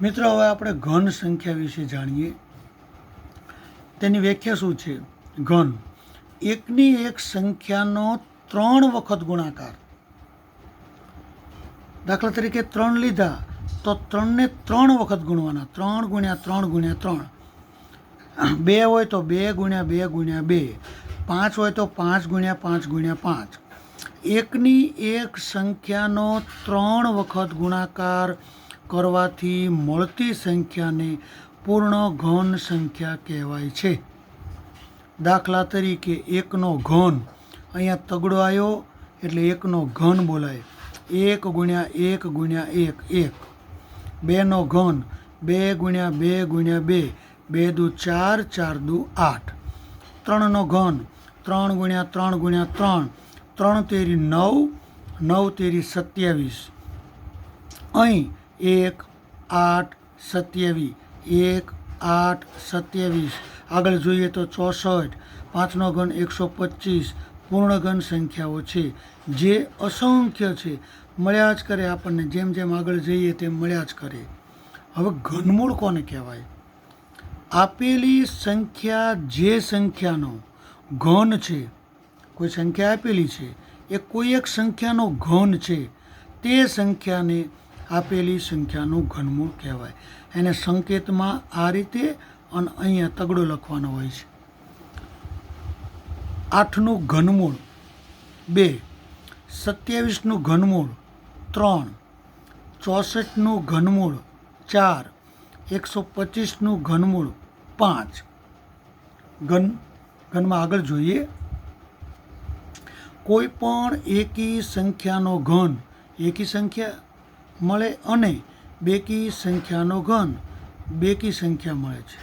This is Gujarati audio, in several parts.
મિત્રો, હવે આપણે ઘન સંખ્યા વિશે જાણીએ. તેની વ્યાખ્યા શું છે? ઘન એકની એક સંખ્યાનો 3 વખત ગુણાકાર. દાખલા તરીકે 3 લીધા તો 3 ને 3 વખત ગુણવાના. 3 ગુણ્યા 3 ગુણ્યા 3. 2 હોય તો 2 ગુણ્યા 2 ગુણ્યા 2. 5 હોય તો 5 ગુણ્યા 5 ગુણ્યા 5. એકની એક સંખ્યાનો 3 વખત ગુણાકાર કરવાથી મળતી સંખ્યાને પૂર્ણ ઘન સંખ્યા કહેવાય છે. દાખલા તરીકે 1નો ઘન, અહીંયા તગડો આવ્યો એટલે 1નો ઘન બોલાય. 1 ગુણ્યા 1 ગુણ્યા 1 1. 2નો ઘન, 2 ગુણ્યા 2 ગુણ્યા 2, 2 દુ 4, 4 દુ 8. 3નો ઘન, 3 ગુણ્યા 3 ગુણ્યા 3, 3 તેરી 9, 9 તેરી 27. અહીં 1 8 27, 1 8 27. આગળ જોઈએ તો 64. 5નો ઘન 125 પૂર્ણ ઘન સંખ્યાઓ છે જે અસંખ્ય છે, મળ્યા જ કરે આપણને. જેમ જેમ આગળ જઈએ તેમ મળ્યા જ કરે. હવે ઘનમૂળ કોને કહેવાય? આપેલી સંખ્યા જે સંખ્યાનો ઘન છે, કોઈ સંખ્યા આપેલી છે, એ કોઈ એક સંખ્યાનો ઘન છે, તે સંખ્યાને આપેલી સંખ્યાનું ઘનમૂળ કહેવાય. એને સંકેતમાં આ રીતે અને અહીંયા તગડો લખવાનો હોય છે. 8નું ઘનમૂળ 2, 27નું ઘનમૂળ 3, 64નું ઘનમૂળ 4, 125નું ઘનમૂળ 5. ઘનમાં આગળ જોઈએ. કોઈ પણ એકી સંખ્યાનો ઘન એકી સંખ્યા મળે અને બેકી સંખ્યાનો ઘન બેકી સંખ્યા મળે છે.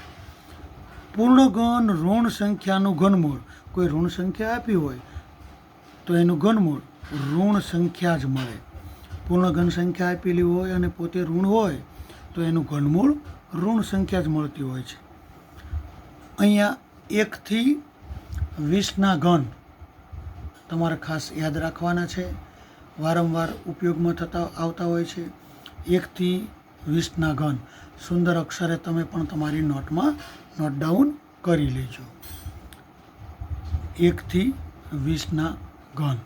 પૂર્ણ ઘન ઋણ સંખ્યાનું ઘનમૂળ, કોઈ ઋણ સંખ્યા આપી હોય તો એનું ઘનમૂળ ઋણ સંખ્યા જ મળે. પૂર્ણ ઘન સંખ્યા આપેલી હોય અને પોતે ઋણ હોય તો એનું ઘનમૂળ ઋણ સંખ્યા જ મળતી હોય છે. અહીંયા 1 થી 20ના ઘન તમારે ખાસ યાદ રાખવાના છે, વારંવાર ઉપયોગમાં આવતા હોય છે. 1 થી 20ના ઘન સુંદર અક્ષરે તમે પણ તમારી નોટમાં નોટ ડાઉન કરી લેજો. 1 થી 20ના ઘન.